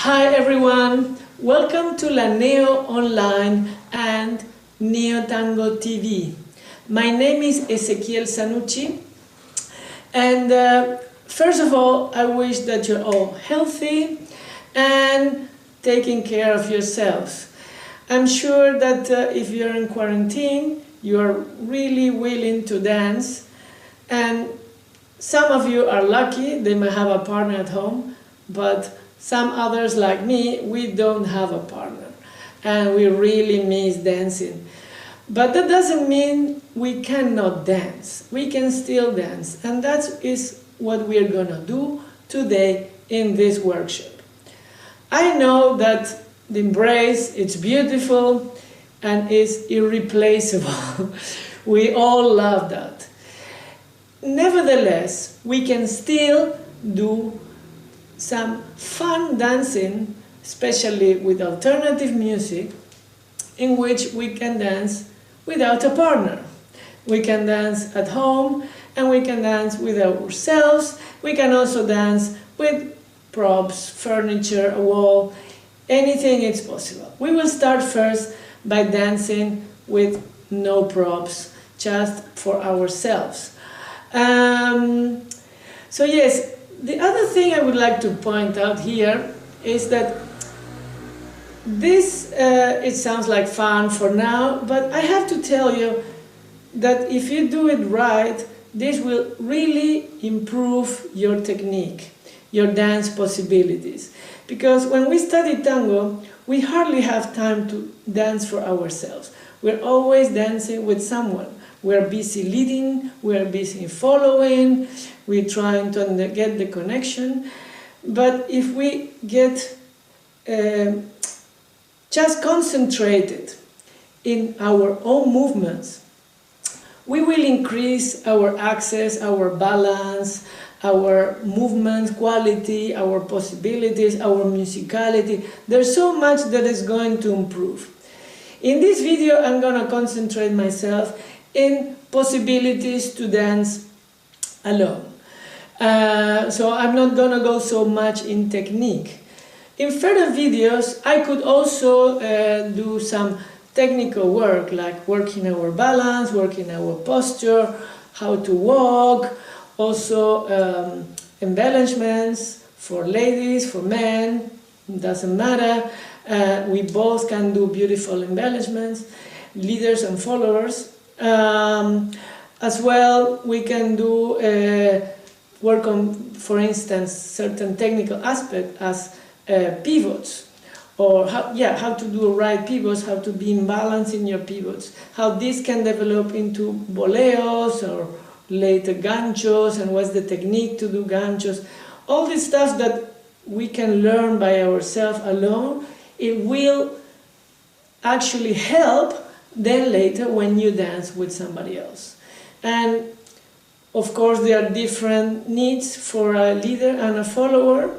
Hi everyone, welcome to La Neo Online and Neo Tango TV. My name is Ezequiel Sanucci, and first of all I wish that you're all healthy and taking care of yourselves. I'm sure that if you're in quarantine you're really willing to dance, and some of you are lucky, they may have a partner at home, but some others like me, we don't have a partner and we really miss dancing. But that doesn't mean we cannot dance. We can still dance, and that is what we're gonna do today in this workshop. I know that the embrace, it's beautiful and is irreplaceable. We all love that. Nevertheless, we can still do some fun dancing, especially with alternative music, in which we can dance without a partner. We can dance at home and we can dance with ourselves. We can also dance with props, furniture, a wall, anything is possible. We will start first by dancing with no props, just for ourselves. So yes, the other thing I would like to point out here is that this, it sounds like fun for now, but I have to tell you that if you do it right, this will really improve your technique, your dance possibilities. Because when we study tango, we hardly have time to dance for ourselves. We're always dancing with someone. We're busy leading, we're busy following, we're trying to get the connection. But if we get just concentrated in our own movements, we will increase our access, our balance, our movement quality, our possibilities, our musicality. There's so much that is going to improve. In this video, I'm going to concentrate myself in possibilities to dance alone. So I'm not going to go so much in technique. In further videos, I could also do some technical work, like working our balance, working our posture, how to walk, also embellishments for ladies, for men, doesn't matter. We both can do beautiful embellishments, leaders and followers. As well, we can do work on, for instance, certain technical aspects as pivots, or how to do right pivots, how to be in balance in your pivots, how this can develop into boleos or later ganchos, and what's the technique to do ganchos. All this stuff that we can learn by ourselves alone, it will actually help then later when you dance with somebody else. And of course there are different needs for a leader and a follower,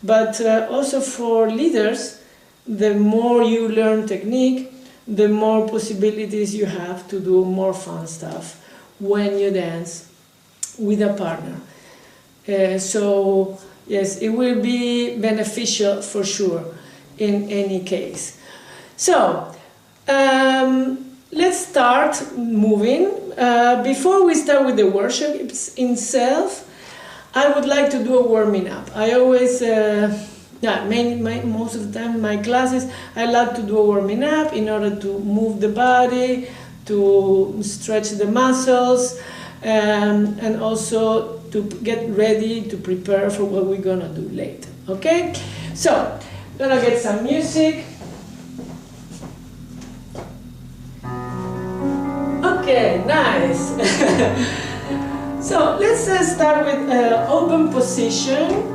but also for leaders, the more you learn technique, the more possibilities you have to do more fun stuff when you dance with a partner. So yes, it will be beneficial for sure in any case. So let's start moving. Before we start with the workshop itself, I would like to do a warming up. I always, most of the time in my classes, I like to do a warming up in order to move the body, to stretch the muscles, and also to get ready to prepare for what we're gonna do later. Okay? So, I'm gonna get some music. Okay, nice. So let's start with open position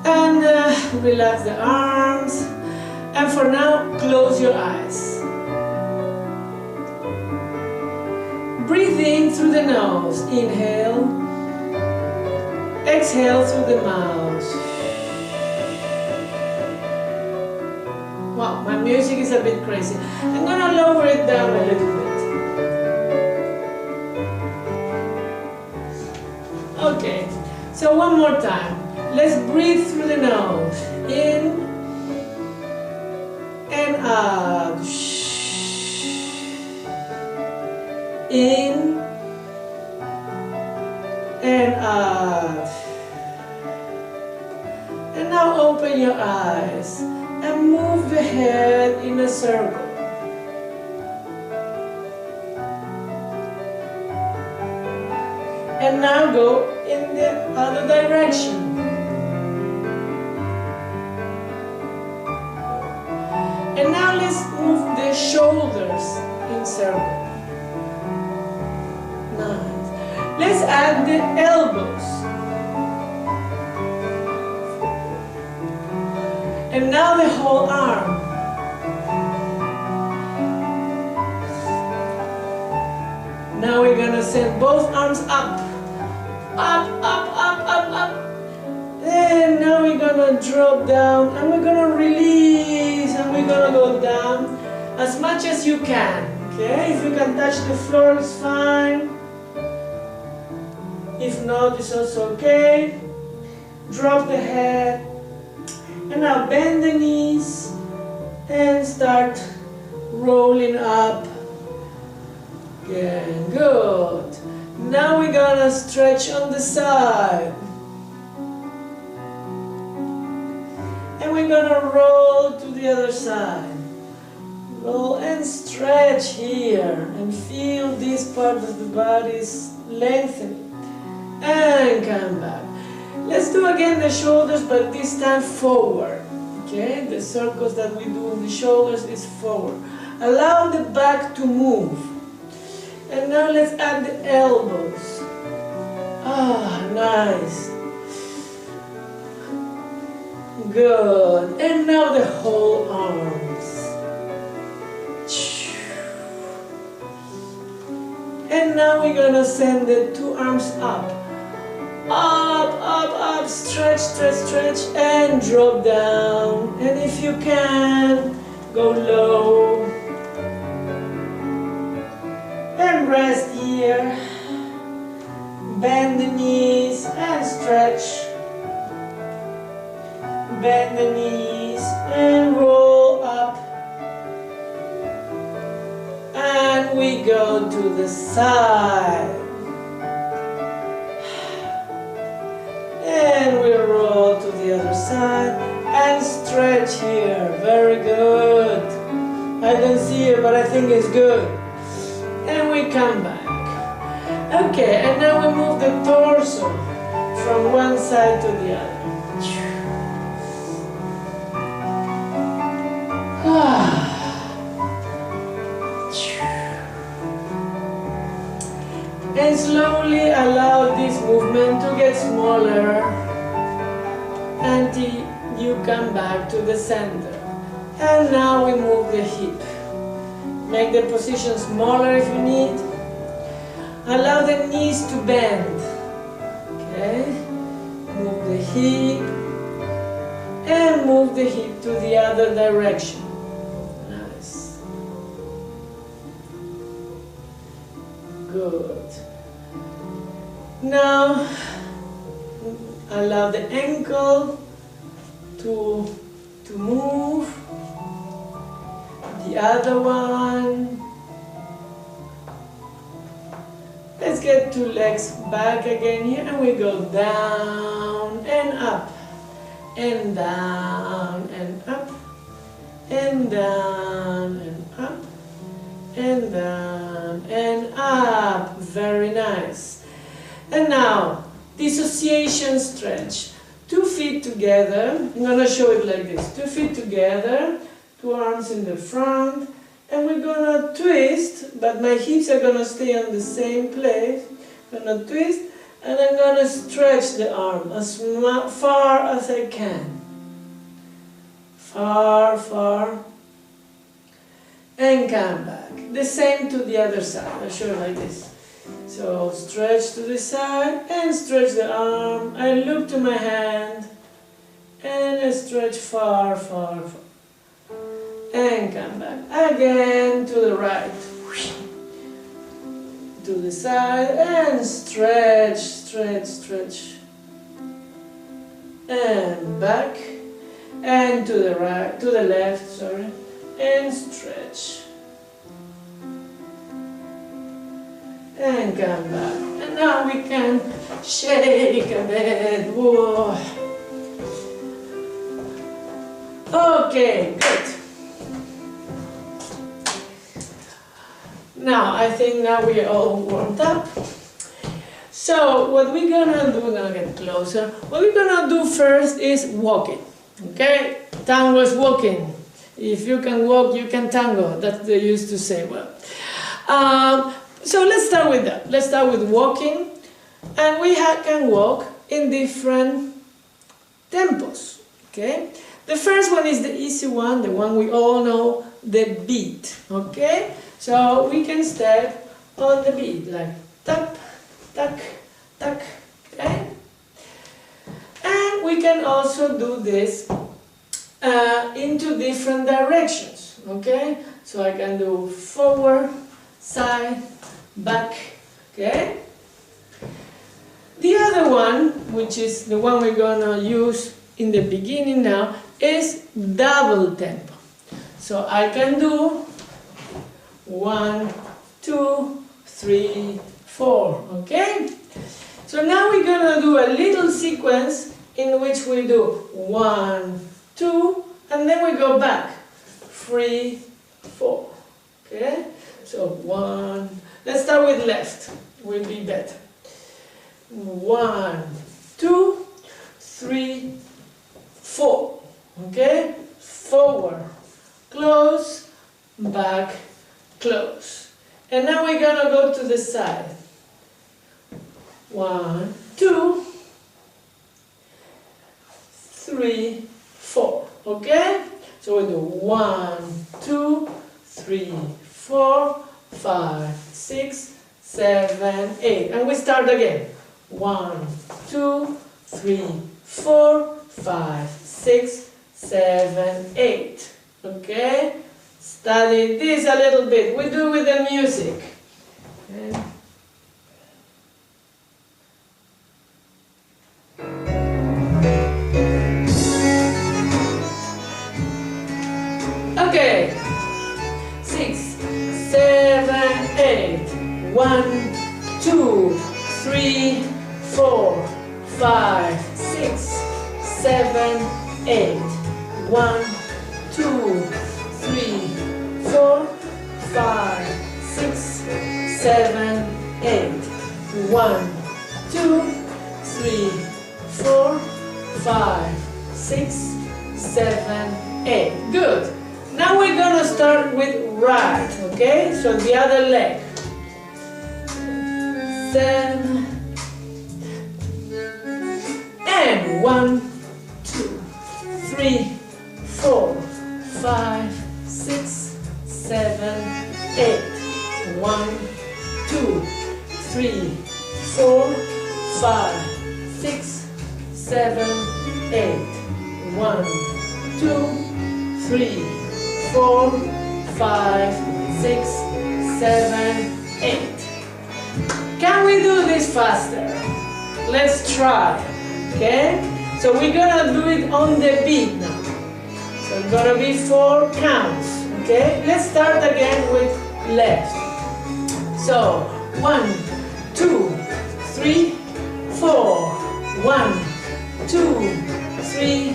and relax the arms. And for now, close your eyes. Breathe in through the nose. Inhale. Exhale through the mouth. Wow, my music is a bit crazy. I'm gonna lower it down a little bit. Okay, so one more time. Let's breathe through the nose. In out. In and out. And now open your eyes and move the head in a circle. And now go in the other direction. And now let's move the shoulders in circle. Nice. Let's add the elbows. And now the whole arm. Now we're gonna send both arms up. Up, up, up, up, up. And now we're gonna drop down and we're gonna release and we're gonna go down as much as you can. Okay, if you can touch the floor, it's fine. If not, it's also okay. Drop the head. And now bend the knees and start rolling up. Again, good. Now we're gonna stretch on the side. And we're gonna roll to the other side. Roll and stretch here and feel this part of the body is lengthening. And come back. Let's do again the shoulders, but this time forward. Okay, the circles that we do in the shoulders is forward. Allow the back to move. And now let's add the elbows. Ah, nice. Good. And now the whole arms. And now we're gonna send the two arms up. Up, up, up, stretch, stretch, stretch, and drop down. And if you can, go low. And rest here. Bend the knees and stretch. Bend the knees and roll up. And we go to the side. And we roll to the other side and stretch here. Very good. I don't see it, but I think it's good. And we come back. Okay, and now we move the torso from one side to the other. And slowly allow this movement to get smaller until you come back to the center. And now we move the hip. Make the position smaller if you need. Allow the knees to bend. Okay? Move the hip. And move the hip to the other direction. Nice. Good. Now, allow the ankle to move. The other one. Let's get two legs back again here, and we go down and up, and down and up, and down and up, and down and up. Very nice. And now, dissociation stretch. 2 feet together. I'm going to show it like this. 2 feet together, 2 arms in the front, and we're going to twist, but my hips are going to stay on the same place. I'm going to twist, and I'm going to stretch the arm as far as I can. Far, far, and come back. The same to the other side. I'll show you like this. So stretch to the side and stretch the arm. I look to my hand and I stretch far, far, far. And come back again to the right. To the side and stretch, stretch, stretch. And back. And to the right, to the left, sorry. and stretch. And come back. And now we can shake a bit. Whoa. Okay, good. Now, I think now we are all warmed up. So, what we're gonna do, we're gonna get closer. What we're gonna do first is walking. Okay? Tango is walking. If you can walk, you can tango. That's what they used to say. Well, so let's start with that. Let's start with walking. And we can walk in different tempos. Okay? The first one is the easy one, the one we all know, the beat. Okay? So we can step on the beat, like tap, tuck, tuck. Okay? And we can also do this into different directions. Okay? So I can do forward, side, back. Okay? The other one, which is the one we're gonna use in the beginning now, is double tempo. So I can do 1, 2, 3, 4. Okay? So now we're gonna do a little sequence in which we do 1, 2, and then we go back 3, 4. Okay? So 1. Let's start with left. Will be better. 1, 2, 3, 4. Okay? Forward, close, back, close. And now we're gonna go to the side. 1, 2, 3, 4. Okay? So we do 1, 2, 3, 4, 5, 6, 7, 8. And we start again. 1, 2, 3, 4, 5, 6, 7, 8. Okay? Study this a little bit. We do with the music. Okay. Okay. 6, 7, 8. 1, 2, 3, 4, 5, 6, 7, 8. 1, 2, 3, 4, 5, 6, 7, 8. 1, 2, 3, 4, 5, 6, 7, 8. Good. Now we're gonna start with right, okay? So the other leg. 7 and 1, 2, 3, 4, 5, 6, 7, 8. 1, 2, 3, 4, 5, 6, 7, 8. 1, 2, 3, 4, 5, 6, 7, 8. Can we do this faster? Let's try. Okay? So we're gonna do it on the beat now. So it's gonna be 4 counts. Okay? Let's start again with left. So 1, 2, 3, 4. 1, 2, 3,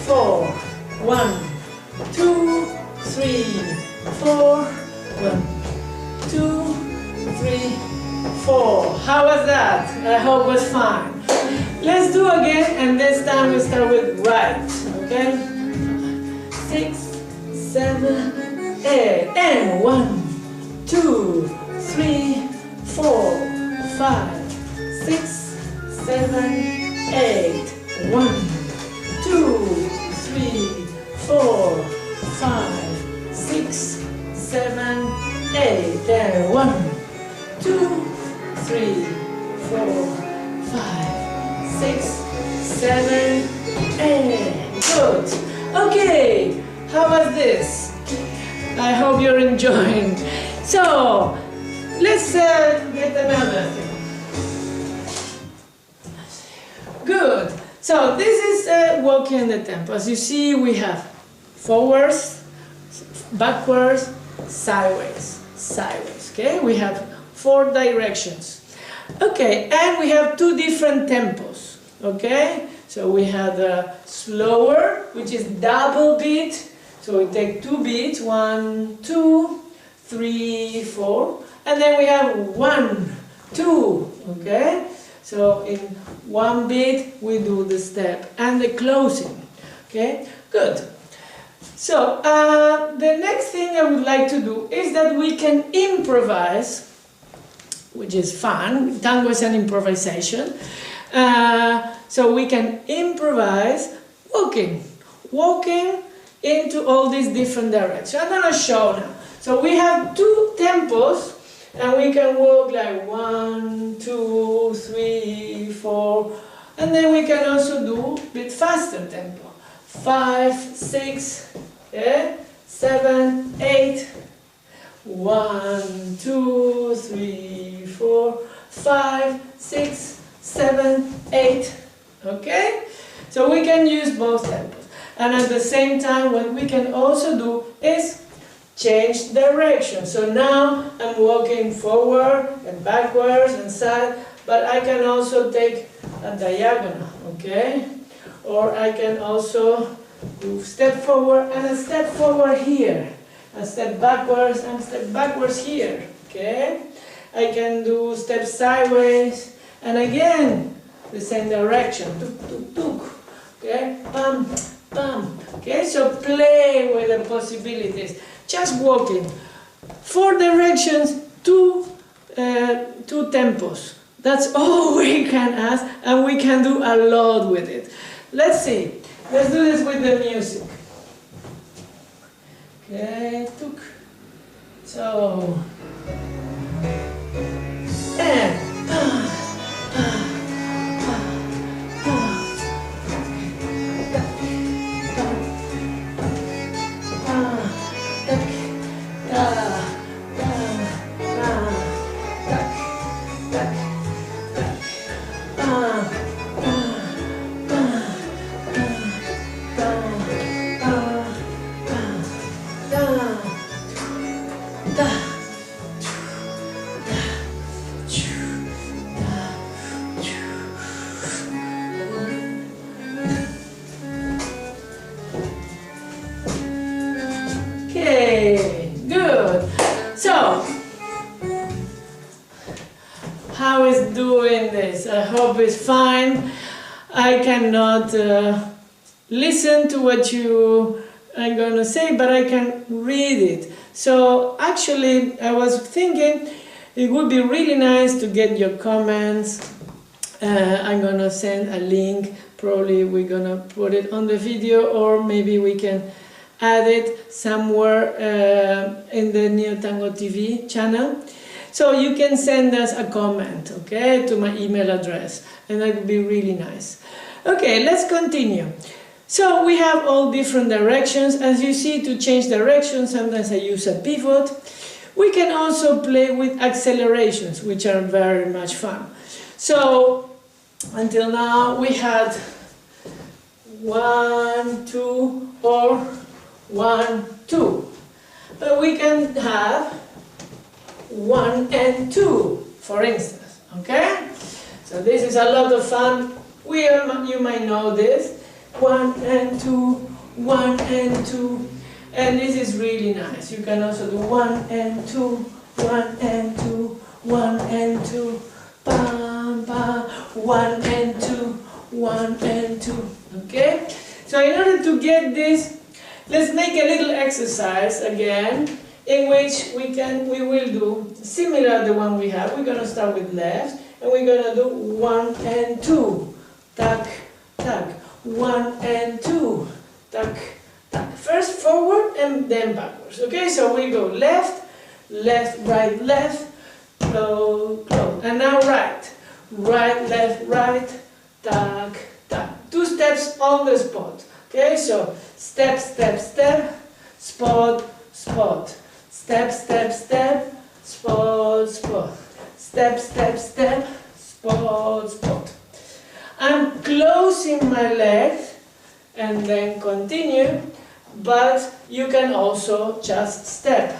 4. 1, 2, 3, 4. 1, 2, 3, 4. How was that? I hope it was fine. Let's do again, and this time we start with right. Okay? 6, 7, 8. And 1, 2, 3, 4, 5, 6, 7, 8. 1, 2, 3, 4, 5, 6, 7, 8. And 1, 2, 3, 4, 5, 6, 7, 8. Good. Okay. How was this? I hope you're enjoying. So, let's get another thing. Good. So, this is walking the tempo. As you see, we have forwards, backwards, sideways, sideways. Okay, we have 4 directions. Okay, and we have 2 different tempos. Okay, so we have the slower, which is double beat. So we take 2 beats, 1, 2, 3, 4, and then we have 1, 2. Okay, so in 1 beat we do the step and the closing. Okay, good. So the next thing I would like to do is that we can improvise, which is fun. Tango is an improvisation. So we can improvise walking into all these different directions. I'm going to show now. So we have 2 tempos, and we can walk like 1, 2, 3, 4, and then we can also do a bit faster tempo. 5, 6, yeah, 7, 8. 1, 2, 3, 4, 5, 6, 7, 8. Okay? So we can use both tempos. And at the same time, what we can also do is change direction. So now I'm walking forward and backwards and side, but I can also take a diagonal, okay? Or I can also do step forward and a step forward here. A step backwards and step backwards here, okay? I can do step sideways and again the same direction, tuk, tuk, tuk, okay? Bam, bam, okay? So play with the possibilities, just walking. 4 directions, 2 tempos. That's all we can ask, and we can do a lot with it. Let's see, let's do this with the music. Okay, tuk. So, and good. So, how is doing this? I hope it's fine. I cannot listen to what you are going to say, but I can read it. So, actually, I was thinking it would be really nice to get your comments. I'm going to send a link. Probably we're going to put it on the video, or maybe we can add it somewhere in the Neo Tango TV channel. So you can send us a comment, okay, to my email address, and that would be really nice. Okay, let's continue. So we have all different directions. As you see, to change direction, sometimes I use a pivot. We can also play with accelerations, which are very much fun. So until now we had 1, 2, or 1, 2. But we can have 1 and 2, for instance. Okay? So this is a lot of fun. You might know this. 1 and 2, 1 and 2. And this is really nice. You can also do 1 and 2, 1 and 2, 1 and 2. Bam, bam. 1 and 2, 1 and 2. Okay? So in order to get this, let's make a little exercise again, in which we will do similar to the one we have. We're going to start with left, and we're going to do 1 and 2. Tac, tac. 1 and 2. Tac, tac. First forward and then backwards. Okay, so we go left, left, right, left, close, close. And now right. Right, left, right, tac, tac. 2 steps on the spot. Okay, so step, step, step, spot, spot. Step, step, step, spot, spot. Step, step, step, spot, spot. I'm closing my legs and then continue. but you can also just step.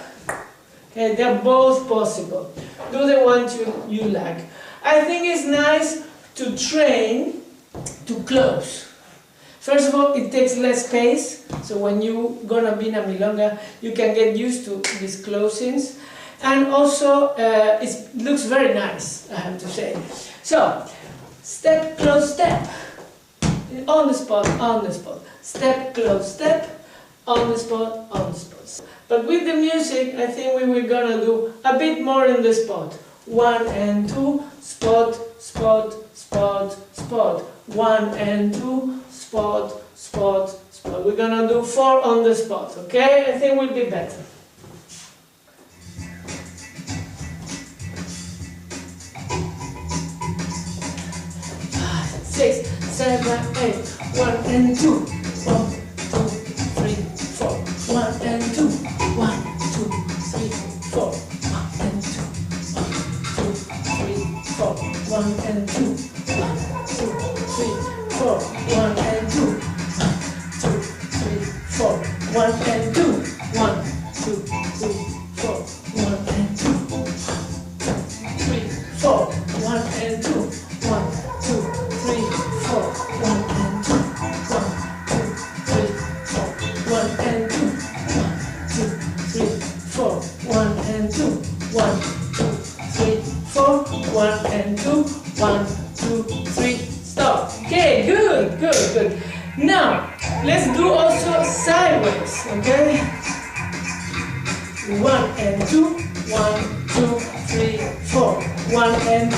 Okay, they're both possible. Do the one you like. I think it's nice to train to close. First of all, it takes less space, so when you're gonna be in a milonga, you can get used to these closings. And also, it looks very nice, I have to say. So, step, close, step. On the spot, on the spot. Step, close, step. On the spot, on the spot. But with the music, I think we were gonna do a bit more in the spot. 1 and 2, spot, spot, spot, spot. 1 and 2, spot, spot, spot. We're gonna do 4 on the spot, okay? I think will be better. 6, 7, 8. 1 and 2. 1, 2, 3, 4. 1 and 2. 1, 2, 3, 4. 1 and 2. 1, 2, 3, 4. 1 and 2. 1, 2, 3, 4. 1 and 2. 1, 2, 3, 4. 1 and 2. 1, 2, 3, 4. 1 and 2. 3, 4. 1 and 2. 1, 2, 3, 4. 1 and 2. 1, 2, 3, 4. 1 and 2. 1, 2, 3, 4. 1 and 2. 1, 2, 3, 4. 1 and 2. 1, 2, 3. Stop. Okay, good, good, good. Now, let's do also sideways, okay? 1 and 2. 1, 2, 3, 4. 1 and 2.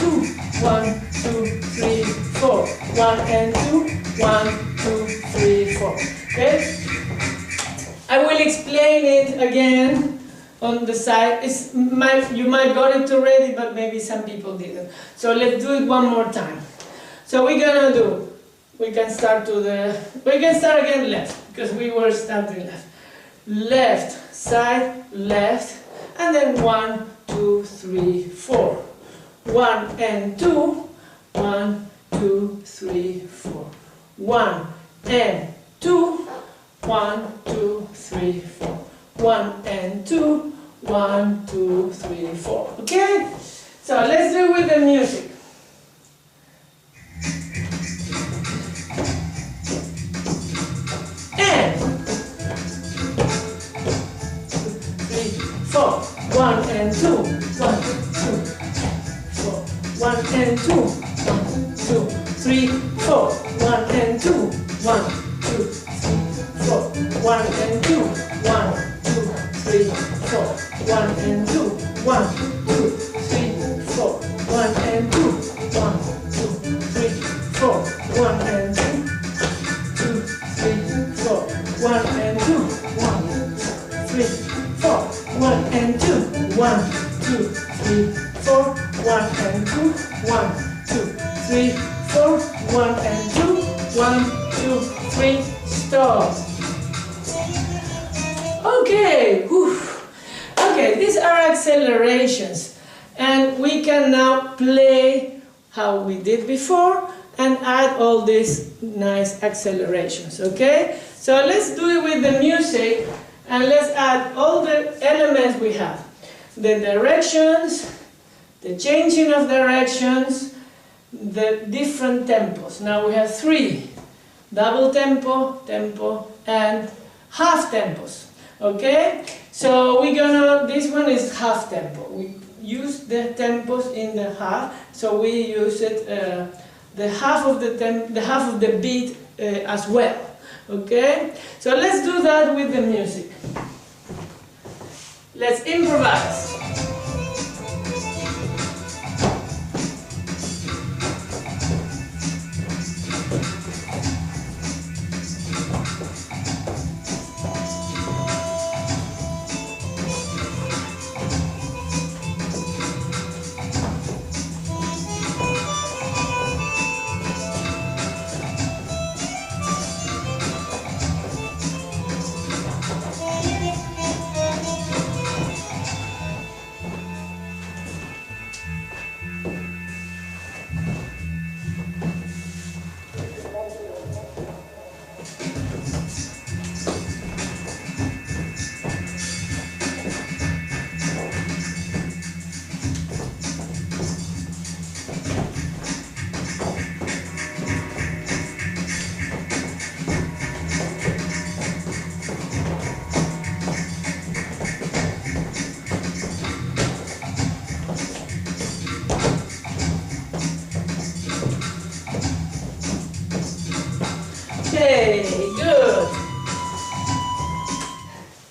1, 2, 3, 4. 1 and 2. 1, 2, 3, 4. Okay? I will explain it again on the side. You might got it already, but maybe some people didn't. So let's do it one more time. So we're gonna do. We can start again left, because we were starting left. Left side, left, and then 1, 2, 3, 4. 1 and 2, 1, 2, 3, 4. 1 and 2, 1, 2, 3, 4. 1 and 2, 1, 2, 3, 4. Okay? So let's do it with the music. And 3, 4. 1 and 2, 1, 2, 4. 1 and 2, 1, 2, 3, 4. 1 and 2, 1, 2, 3, 4. 1 and 2, 1, 2, 3, 4. 1 and 2, 1, 2, 3, 4. 1 and 2, 1, 2, 3, 4. 1 and 2, 2, 3, 4. 1 and 2, 1, 3, 4. 1 and 2, 1, 2, 3, 4. 1 and 2, 1, 2, 3, 4. 1 and 2, 1, 2, 3. Stop. Okay. Whew. Okay, these are accelerations, and we can now play how we did before and add all these nice accelerations. Okay, so let's do it with the music, and let's add all the elements we have: the directions, the changing of directions, the different tempos. Now we have 3: double tempo, tempo, and half tempos. Okay, so this one is half tempo. We use the tempos in the half, so we use it the half of the beat as well. Okay, so let's do that with the music. Let's improvise.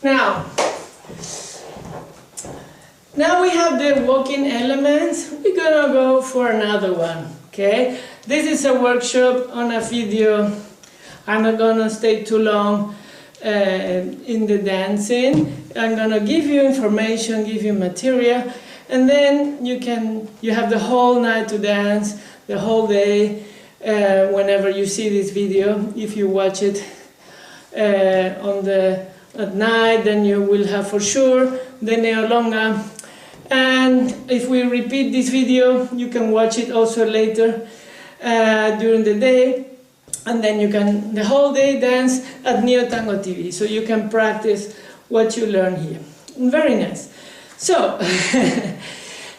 Now we have the walking elements. We're gonna go for another one, okay? This is a workshop on a video. I'm not gonna stay too long in the dancing. I'm gonna give you information, give you material, and then you have the whole night to dance, the whole day, whenever you see this video. If you watch it at night, then you will have for sure the neo longa. And if we repeat this video, you can watch it also later during the day, and then you can the whole day dance at Neo Tango TV, so you can practice what you learn here. Very nice. So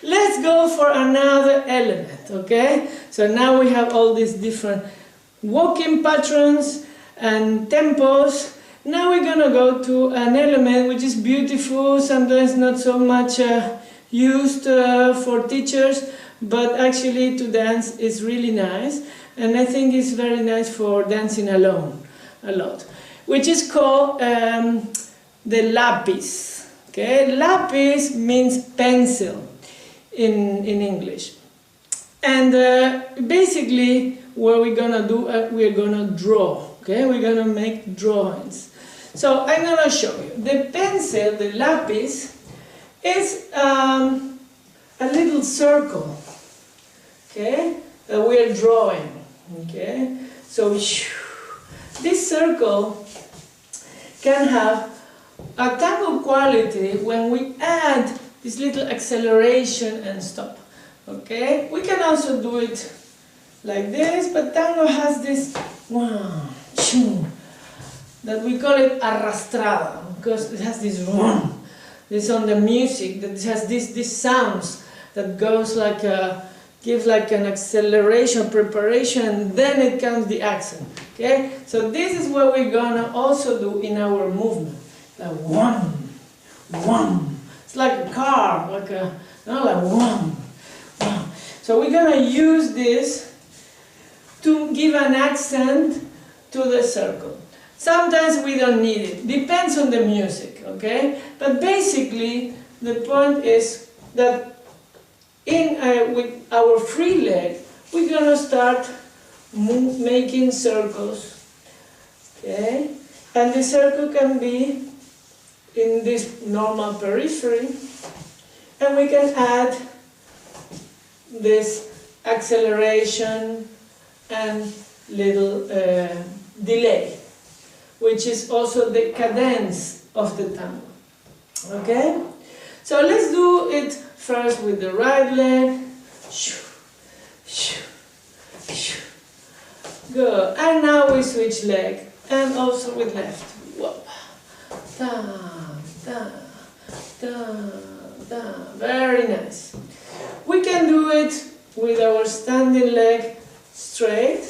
let's go for another element, okay? So now we have all these different walking patterns and tempos. Now we're gonna go to an element which is beautiful, sometimes not so much used for teachers, but actually to dance is really nice, and I think it's very nice for dancing alone a lot, which is called the lapis. Okay, lapis means pencil in English, and basically what we're gonna do, we're gonna draw. Okay, we're gonna make drawings. So I'm gonna show you the pencil, the lapis. Is a little circle, okay, that we are drawing, okay? So this circle can have a tango quality when we add this little acceleration and stop, okay? We can also do it like this, but tango has this that we call it arrastrada, because it has this this on the music that has these sounds that goes like gives like an acceleration, preparation, and then it comes the accent. Okay, so this is what we're gonna also do in our movement. Like one. It's like a car, like a like one. So we're gonna use this to give an accent to the circle. Sometimes we don't need it, depends on the music, okay? But basically, the point is that with our free leg, we're gonna start making circles, okay? And the circle can be in this normal periphery, and we can add this acceleration and little delay, which is also the cadence of the tango. Okay? So let's do it first with the right leg. Good. And now we switch leg, and also with left. Whoop. Da, da, da, da. Very nice. We can do it with our standing leg straight.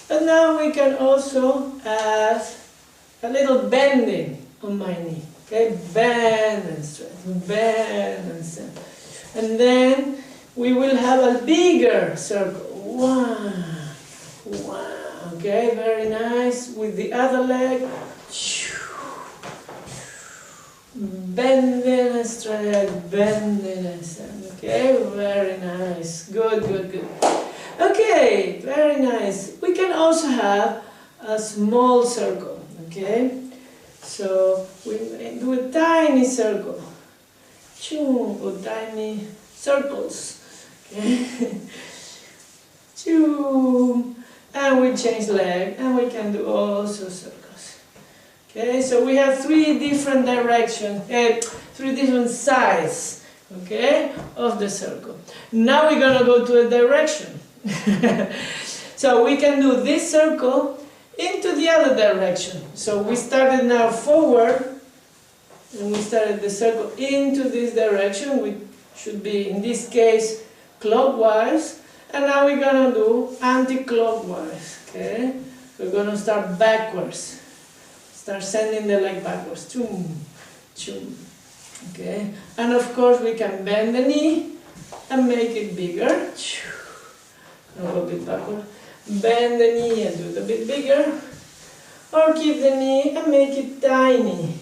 And now we can also add a little bending on my knee. Okay, bend and straight, bend and straight. And then we will have a bigger circle. One. Okay, very nice. With the other leg, bending and straight, bending and straight. Okay, very nice. Good. Okay, very nice. We can also have a small circle, okay? So we do a tiny circle. Or tiny circles. Okay? And we change leg, and we can do also circles. Okay, so we have three different directions, three different sides, okay, of the circle. Now we're gonna go to a direction. So we can do this circle into the other direction. So we started now forward, and we started the circle into this direction, which should be, in this case, clockwise. And now we're gonna do anti-clockwise, okay? We're gonna start backwards. Start sending the leg backwards. Okay? And of course we can bend the knee and make it bigger. A little bit backward. Bend the knee and do it a bit bigger. Or keep the knee and make it tiny.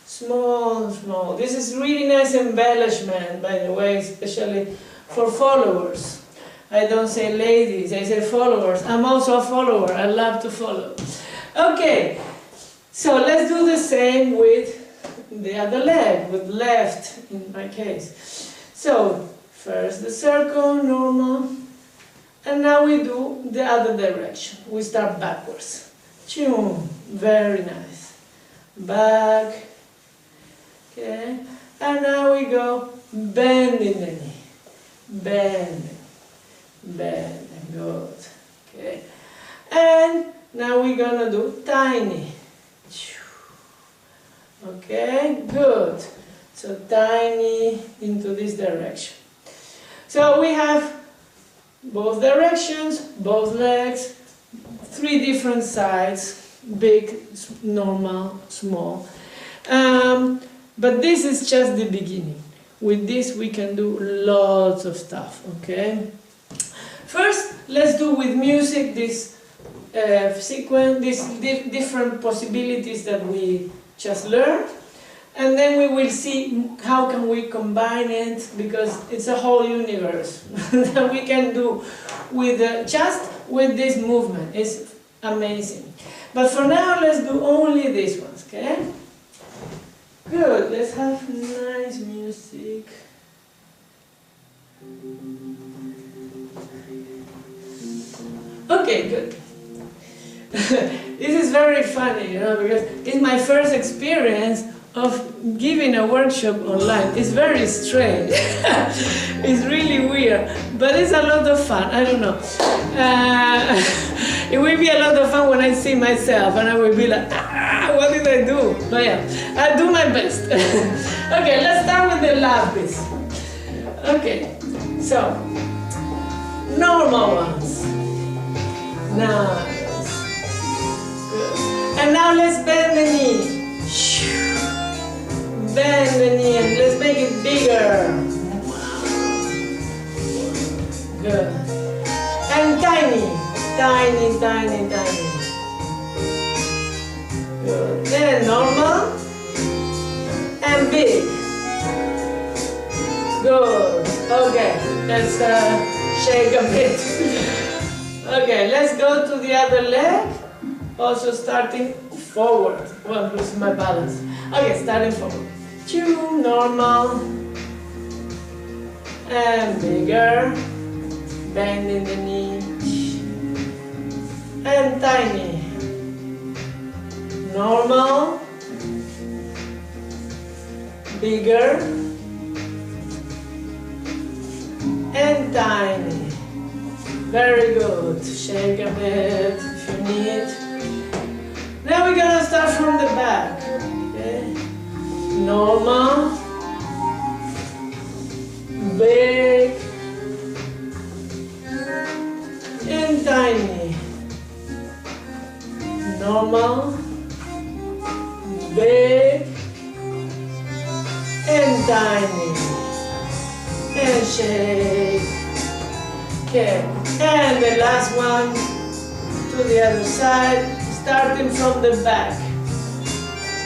Small, small. This is really nice embellishment, by the way, especially for followers. I don't say ladies, I say followers. I'm also a follower, I love to follow. Okay, so let's do the same with the other leg, with left in my case. So, first the circle, normal, and now we do the other direction. We start backwards. Choom, very nice. Back, okay, and now we go bending the knee, bending, bending, good, okay, and now we're gonna do tiny. Okay, good. So tiny into this direction. So we have both directions, both legs, 3 different sides, big, normal, small. But this is just the beginning. With this we can do lots of stuff, okay? First, let's do with music this sequence, these different possibilities that we just learned, and then we will see how can we combine it, because it's a whole universe that we can do with just with this movement. It's amazing. But for now, let's do only these ones, okay? Good. Let's have nice music. Okay, good. This is very funny, you know, because it's my first experience of giving a workshop online. It's very strange. It's really weird, but it's a lot of fun. I don't know. It will be a lot of fun when I see myself and I will be like, what did I do? But yeah, I'll do my best. Okay, let's start with the lapis. Okay, so normal ones. Nice. Good. And now let's bend the knee. Bend the knee and let's make it bigger. Good. And tiny. Tiny, tiny, tiny. Good. Then normal. And big. Good. Okay. Let's shake a bit. Okay, let's go to the other leg. Also starting forward. Well, I'm losing my balance. Okay, starting forward. Two, normal. And bigger. Bending the knee. And tiny. Normal. Bigger. And tiny. Very good. Shake a bit if you need. Now we're gonna start from the back. Okay. Normal. Big. And tiny. Normal. Big. And tiny. And shake. Okay, and the last one to the other side, starting from the back.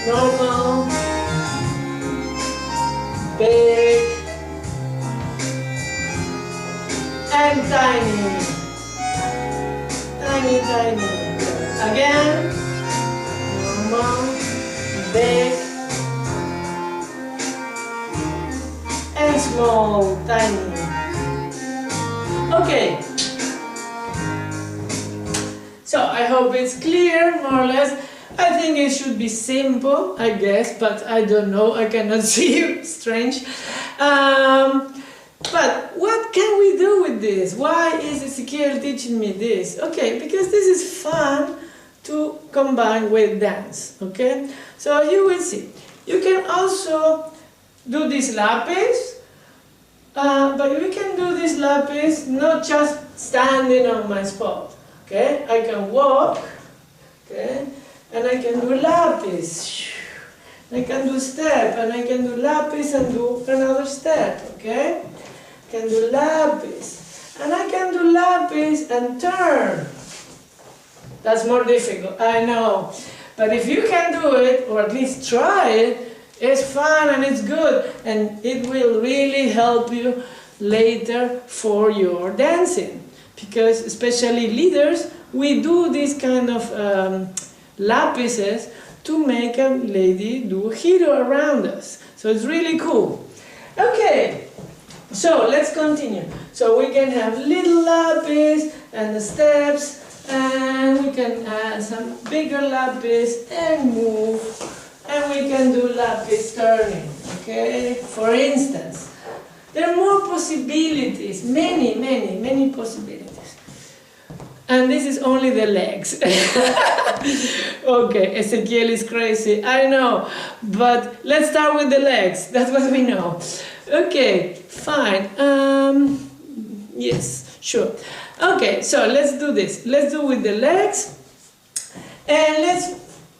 Normal, big, and tiny. Tiny, tiny. Again, normal, big, and small, tiny. Okay, so I hope it's clear, more or less. I think it should be simple, I guess, but I don't know, I cannot see you, strange. But what can we do with this? Why is Ezequiel teaching me this? Okay, because this is fun to combine with dance, okay? So you will see. You can also do this lapis. But we can do this lapis not just standing on my spot, okay? I can walk, okay? And I can do lapis. I can do step, and I can do lapis and do another step, okay? I can do lapis. And I can do lapis and turn. That's more difficult, I know. But if you can do it, or at least try it, it's fun and it's good, and it will really help you later for your dancing. Because especially leaders, we do these kind of lapises to make a lady do a giro around us. So it's really cool. Okay, so let's continue. So we can have little lapis and the steps, and we can add some bigger lapis and move, and we can do lapis turning, okay? For instance, there are more possibilities, many possibilities. And this is only the legs. Okay, Ezequiel is crazy, I know, but let's start with the legs, that's what we know. Okay, fine, yes, sure. Okay, so let's do this. Let's do with the legs, and let's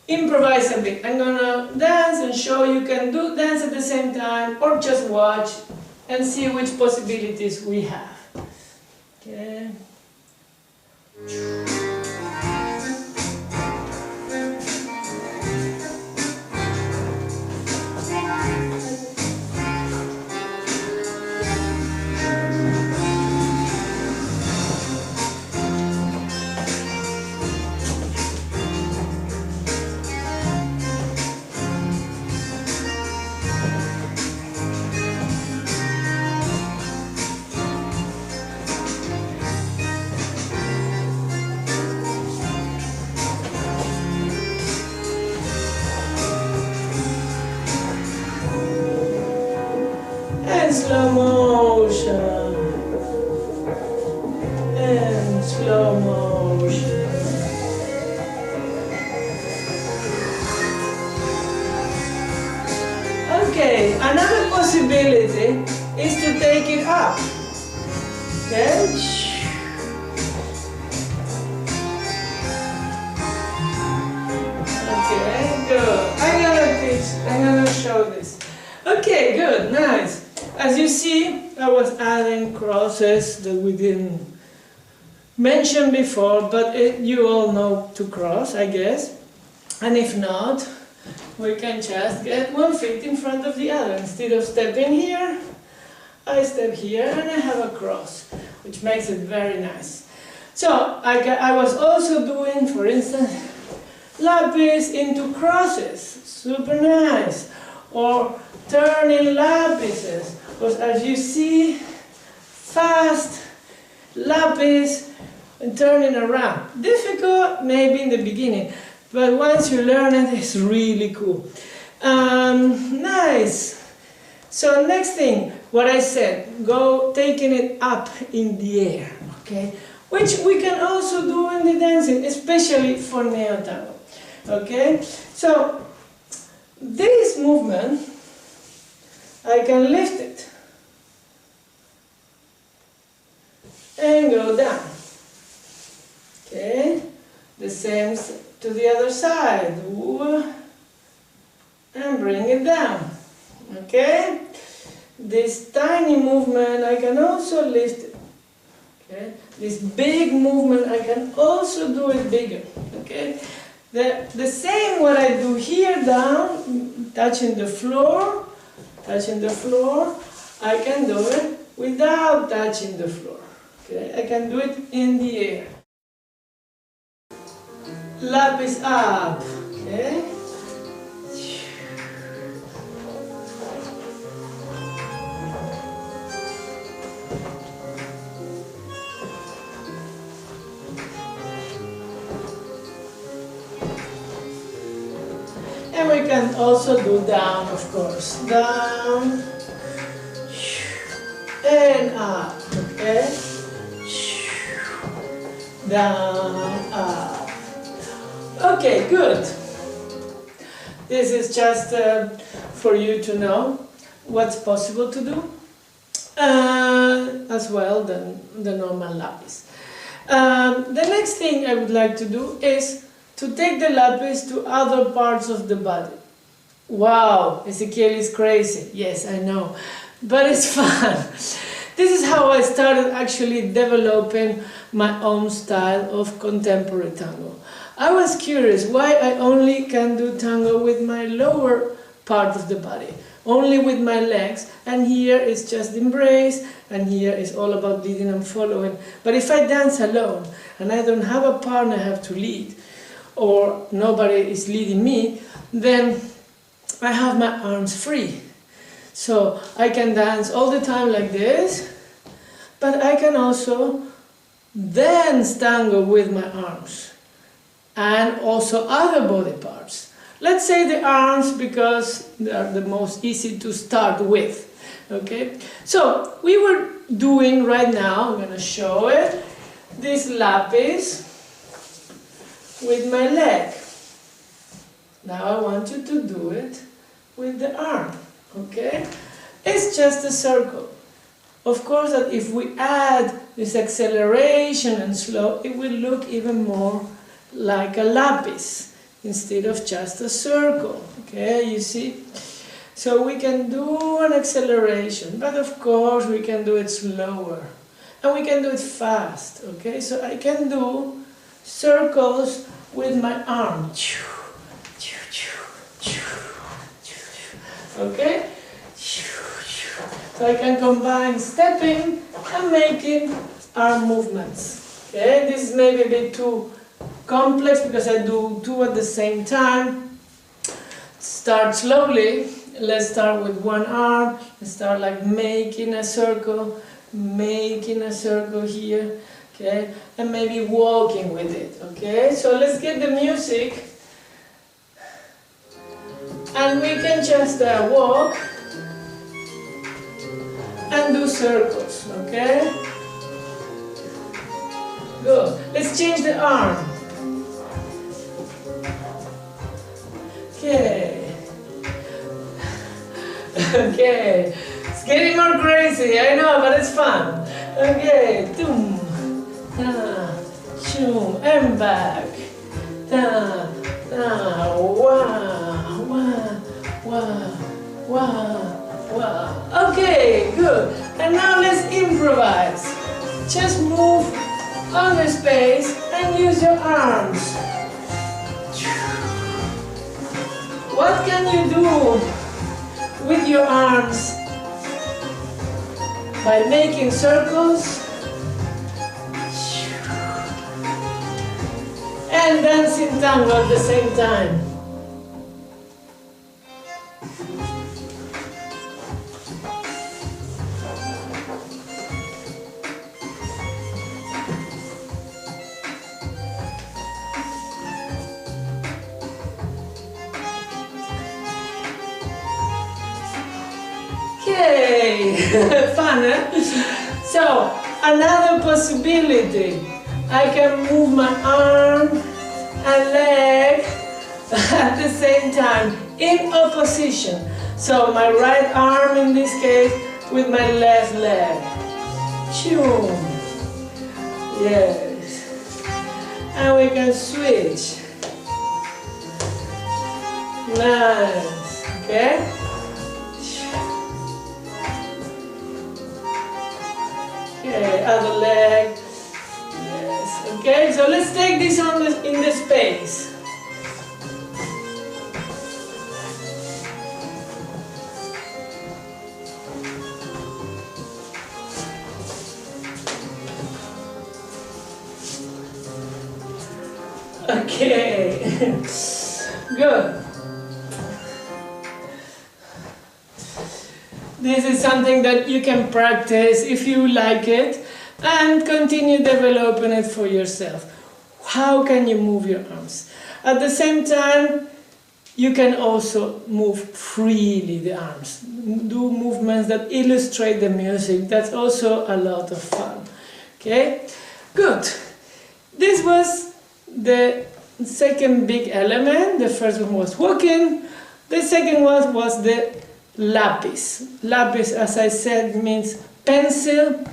improvise a bit. I'm gonna dance and show you can do dance at the same time, or just watch and see which possibilities we have. Okay. Slow motion and slow motion. Okay, another possibility is to take it up. Okay. Okay, good. I'm gonna show this. Okay, good, nice. As you see, I was adding crosses that we didn't mention before, but you all know to cross, I guess. And if not, we can just get one foot in front of the other. Instead of stepping here, I step here and I have a cross, which makes it very nice. So I was also doing, for instance, lapis into crosses, super nice, or turning lapises. Because as you see, fast lapis and turning around. Difficult maybe in the beginning, but once you learn it, it's really cool. Nice. So next thing, what I said, go taking it up in the air, okay? Which we can also do in the dancing, especially for neo-tango, okay? So this movement, I can lift it and go down. Okay, the same to the other side. And bring it down. Okay, this tiny movement I can also lift it. Okay, this big movement I can also do it bigger. Okay, the same what I do here down, touching the floor. I can do it without touching the floor. Okay, I can do it in the air. Lapis up. Okay. And we can also do down, of course. Down and up, okay? Down, up. Okay, good. This is just for you to know what's possible to do, as well than the normal lapis. The next thing I would like to do is to take the lapis to other parts of the body. Wow, Ezequiel is crazy. Yes, I know, but it's fun. This is how I started actually developing my own style of contemporary tango. I was curious why I only can do tango with my lower part of the body, only with my legs, and here is just embrace, and here is all about leading and following. But if I dance alone, and I don't have a partner I have to lead, or nobody is leading me, then I have my arms free. So I can dance all the time like this, but I can also dance tango with my arms, and also other body parts. Let's say the arms, because they are the most easy to start with. Okay, so we were doing right now, I'm going to show it, this lapis with my leg. Now I want you to do it with the arm. Okay, it's just a circle. Of course, that if we add this acceleration and slow, it will look even more like a lapis instead of just a circle. Okay, you see? So we can do an acceleration, but of course we can do it slower. And we can do it fast. Okay, so I can do circles with my arm. Okay? So I can combine stepping and making arm movements. Okay, this is maybe a bit too complex because I do two at the same time. Start slowly. Let's start with one arm. Let's start like making a circle here. Okay, and maybe walking with it. Okay, so let's get the music, and we can just walk and do circles. Okay, good. Let's change the arm. Okay. Okay, it's getting more crazy, I know, but it's fun. Okay, doom, da, shoom, and back. Da, da, wah, wah, wah, wah, wah. Okay, good. And now let's improvise. Just move on the space and use your arms. What can you do with your arms? By making circles and dancing tango at the same time. Yay! Fun, eh? So, another possibility. I can move my arm and leg at the same time in opposition. So, my right arm in this case with my left leg. Choom. Yes. And we can switch. Nice. Okay? Okay, other leg. Yes. Okay, so let's take this in the space. Okay. Good. This is something that you can practice if you like it and continue developing it for yourself. How can you move your arms? At the same time, you can also move freely the arms. Do movements that illustrate the music. That's also a lot of fun. Okay? Good. This was the second big element. The first one was walking. The second one was the lapis. Lapis, as I said, means pencil,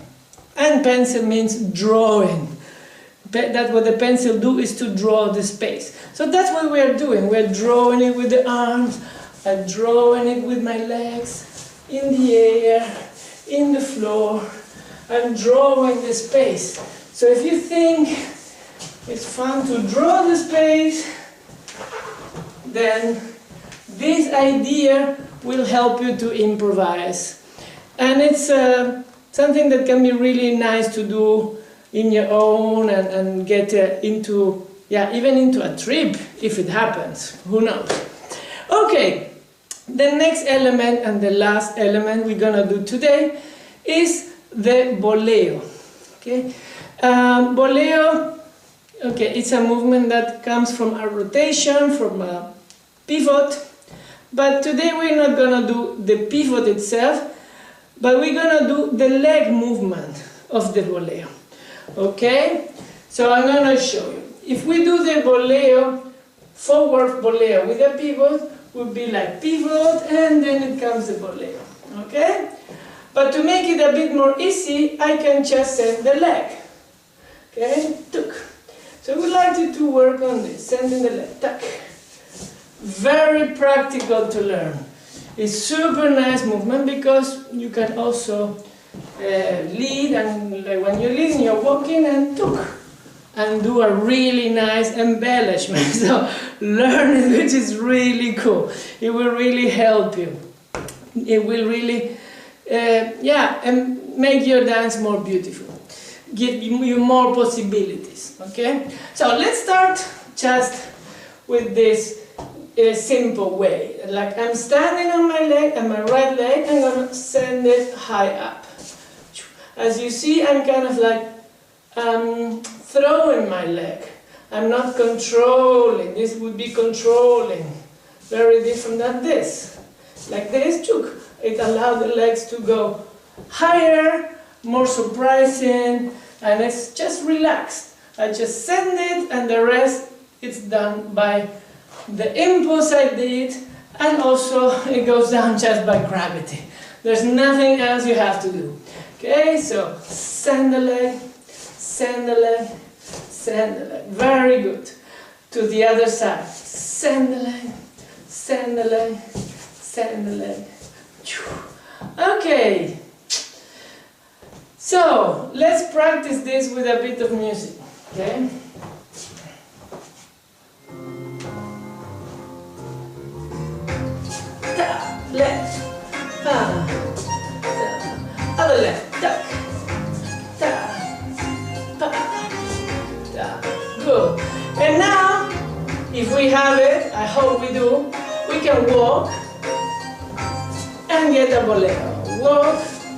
and pencil means drawing. That's what the pencil do, is to draw the space. So that's what we're doing. We're drawing it with the arms. I'm drawing it with my legs, in the air, in the floor. I'm drawing the space. So if you think it's fun to draw the space, then this idea will help you to improvise. And it's something that can be really nice to do in your own and get into, even into a trip if it happens. Who knows? Okay, the next element and the last element we're gonna do today is the boleo. Okay, boleo. Okay, it's a movement that comes from a rotation, from a pivot. But today we're not gonna do the pivot itself, but we're gonna do the leg movement of the boleo. Okay, so I'm gonna show you. If we do the boleo, forward boleo with a pivot, would be like pivot and then it comes the boleo. Okay, but to make it a bit more easy, I can just send the leg. Okay, tuck. So we'd like you to work on this, sending the leg, tuck. Very practical to learn. It's super nice movement because you can also lead, and like when you're leading, you're walking and tuck, and do a really nice embellishment. So learn it, which is really cool. It will really help you. It will really, and make your dance more beautiful. Give you more possibilities. Okay. So let's start just with this simple way. Like I'm standing on my leg, and my right leg, I'm gonna send it high up. As you see, I'm kind of like throwing my leg. I'm not controlling. This would be controlling. Very different than this. Like this, chuk. It allows the legs to go higher, more surprising, and it's just relaxed. I just send it, and the rest it's done by the impulse I did, and also it goes down just by gravity. There's nothing else you have to do. Okay, so send the leg, send the leg, send the leg. Very good. To the other side. Send the leg, send the leg, send the leg. Okay. So let's practice this with a bit of music. Okay. Left, other left, tuck, good. And now, if we have it, I hope we do, we can walk and get a bolero. Walk,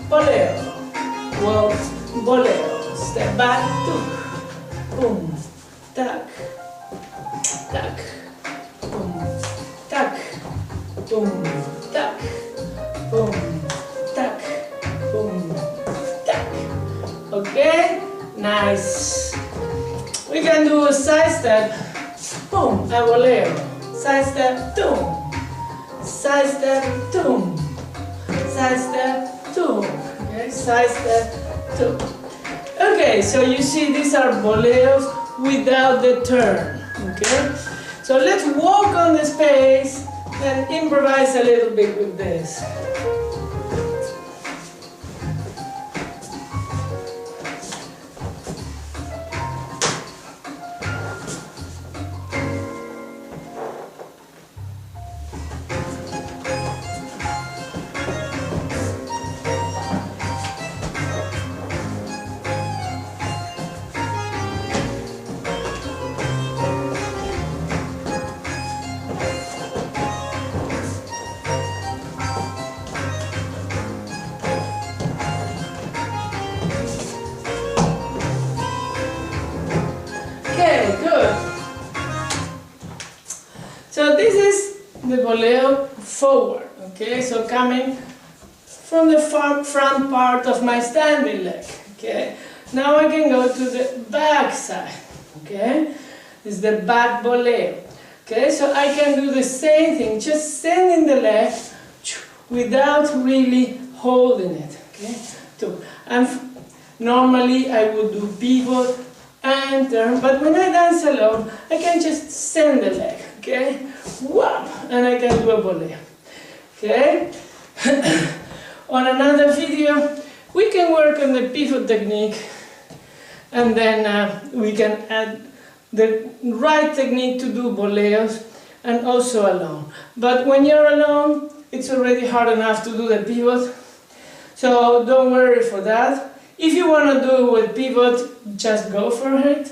bolero, walk, bolero. Step back, tuck, boom, tuck, tuck, boom, tuck, boom, tuck, boom, tuck, boom, tuck. Okay, nice. We can do a side step, boom, a bolero. Side step, boom, side step, boom, side step, boom. Okay, side step, boom. Okay, so you see these are boleros without the turn. Okay, so let's walk on the space and improvise a little bit with this. Okay, good. So this is the bolero forward, okay? So coming from the front part of my standing leg, okay? Now I can go to the back side, okay? This is the back bolero, okay? So I can do the same thing, just sending the leg without really holding it, okay? And normally I would do pivot and turn, but when I dance alone, I can just send the leg, okay? Whop, and I can do a bolero, okay? On another video, we can work on the pivot technique, and then we can add the right technique to do boleos, and also alone. But when you're alone, it's already hard enough to do the pivot, so don't worry for that. If you want to do it with pivot, just go for it,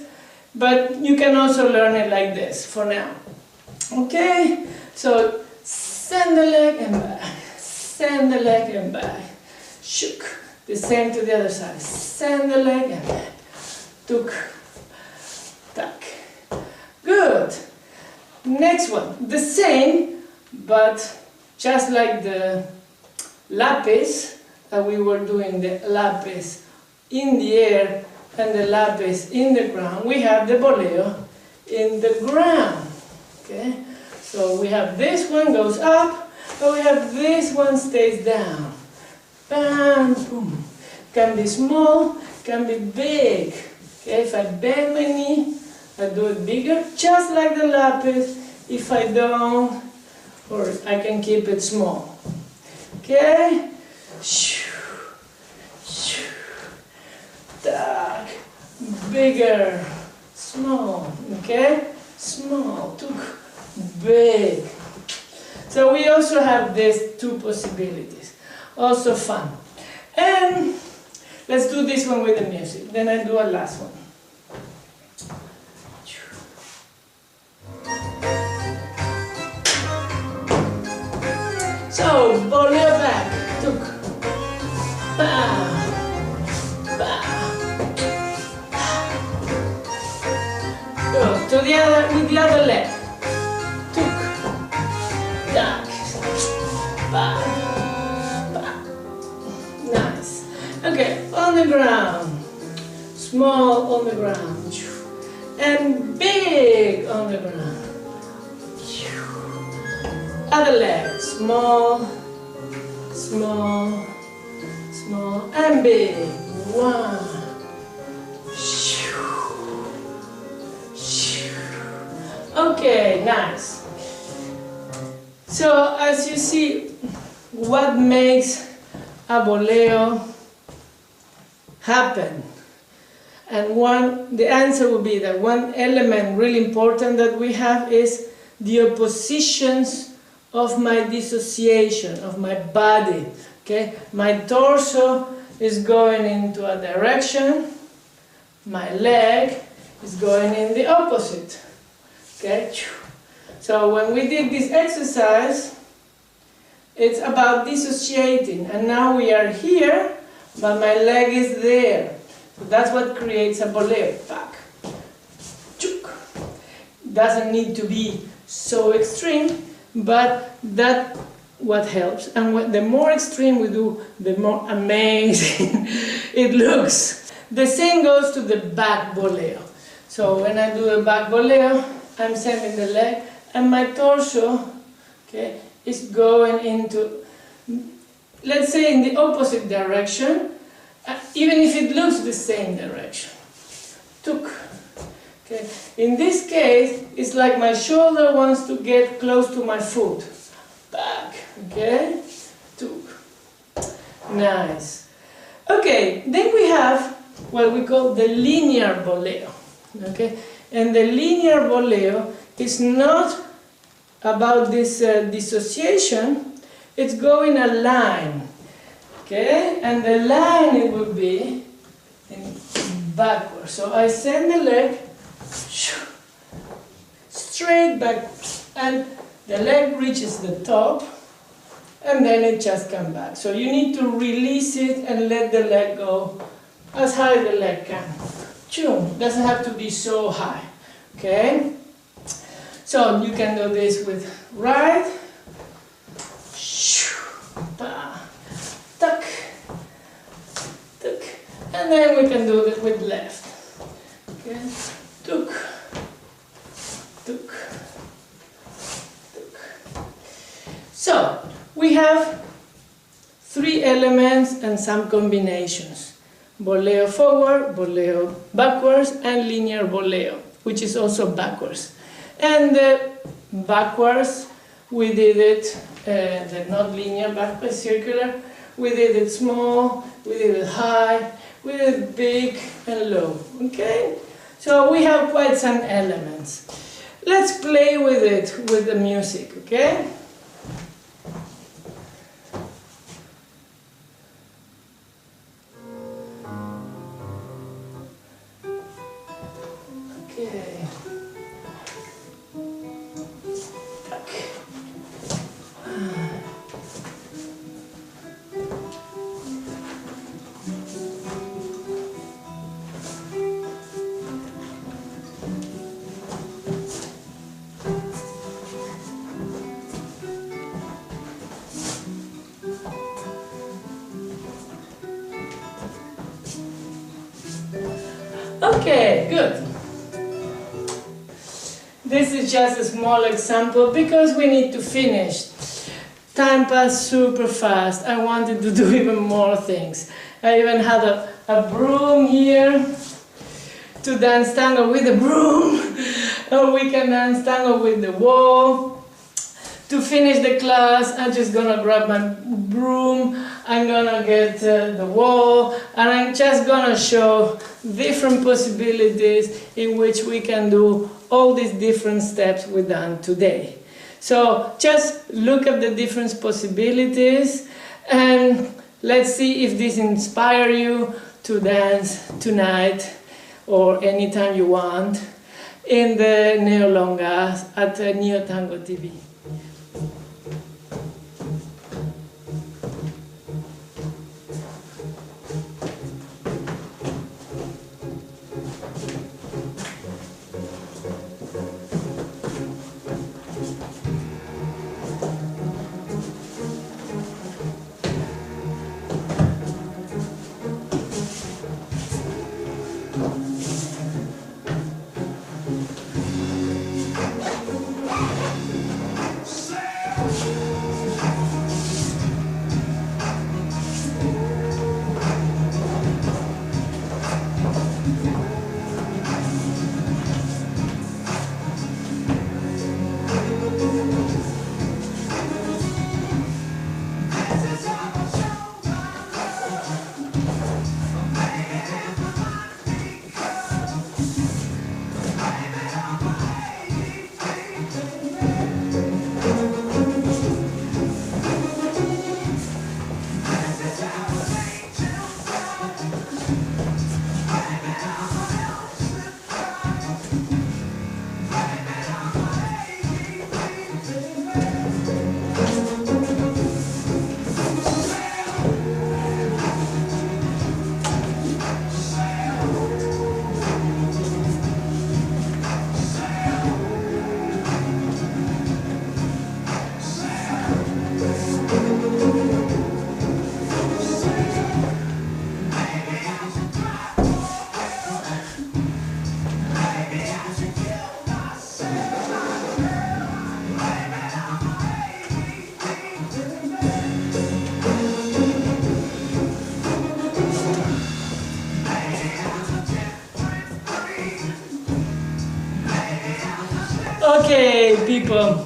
but you can also learn it like this for now. Okay, so send the leg and back, send the leg and back, shook. The same to the other side, send the leg and back, tuk, tak. Good. Next one, the same, but just like the lapis, we were doing the lapis in the air and the lapis in the ground, we have the boleo in the ground. Okay, so we have this one goes up, but we have this one stays down. Bam, boom. Can be small, can be big. Okay, if I bend my knee, I do it bigger, just like the lapis. If I don't, or I can keep it small. Okay, tak, bigger, small. Okay, small, took, big. So we also have these two possibilities. Also fun. And let's do this one with the music. Then I do a last one. So, boleo back, tuk, ba, ba. Go to the other, with the other leg, tuk, tak, ba, ba. Nice. Okay, on the ground, small on the ground, and big on the ground. Other leg, small, small, small, and big. One. Okay, nice. So as you see, what makes a boleo happen? And the answer would be that one element really important that we have is the oppositions of my dissociation, of my body. Okay, my torso is going into a direction, my leg is going in the opposite. Okay, so when we did this exercise, it's about dissociating, and now we are here, but my leg is there. So that's what creates a boleo. Back, doesn't need to be so extreme, but that's what helps. And the more extreme we do, the more amazing it looks. The same goes to the back boleo. So when I do the back boleo, I'm sending the leg, and my torso, okay, is going into, let's say, in the opposite direction, even if it looks the same direction. Tuk. Okay. In this case, it's like my shoulder wants to get close to my foot. Back. Okay? Tuk. Nice. Okay, then we have what we call the linear boleo. Okay? And the linear boleo is not about this dissociation, it's going a line. Okay? And the line it will be backwards. So I send the leg straight back, and the leg reaches the top, and then it just comes back. So you need to release it and let the leg go as high as the leg can. Doesn't have to be so high. Okay? So you can do this with right, tuck, tuck, and then we can do it with left. Okay? Tuk, tuk, tuk. So we have three elements and some combinations: boleo forward, boleo backwards, and linear boleo, which is also backwards. And backwards, we did it, the not linear, backwards, circular. We did it small, we did it high, we did it big and low. Okay? So we have quite some elements. Let's play with it, with the music, okay? Okay. Okay, good. This is just a small example because we need to finish. Time passed super fast. I wanted to do even more things. I even had a broom here to dance tango with the broom. Or we can dance tango with the wall. To finish the class, I'm just gonna grab my broom, I'm gonna get the wall, and I'm just gonna show different possibilities in which we can do all these different steps we done today. So just look at the different possibilities and let's see if this inspires you to dance tonight or anytime you want in the Neolongas at Neo Tango TV. Okay, people,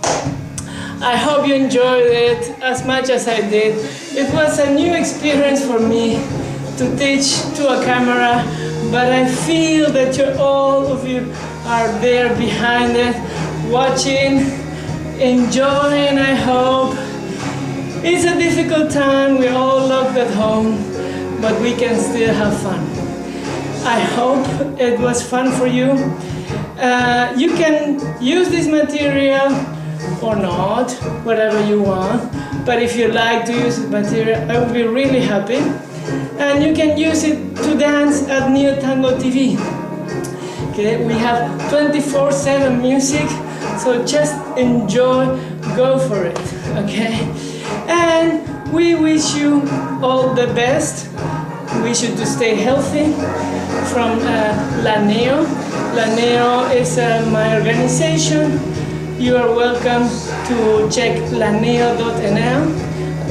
I hope you enjoyed it as much as I did. It was a new experience for me to teach to a camera, but I feel that all of you are there behind it, watching, enjoying, I hope. It's a difficult time, we're all locked at home, but we can still have fun. I hope it was fun for you. You can use this material or not, whatever you want, but if you like to use this material, I would be really happy. And you can use it to dance at Neo Tango TV. Okay, we have 24/7 music, so just enjoy, go for it, okay? And we wish you all the best. We wish you to stay healthy from La Neo. La Neo is my organization. You are welcome to check laneo.nl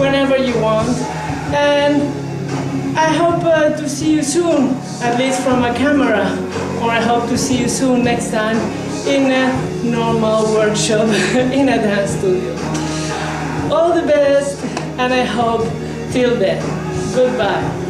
whenever you want. And I hope to see you soon, at least from a camera, or I hope to see you soon next time in a normal workshop in a dance studio. All the best, and I hope till then. Goodbye.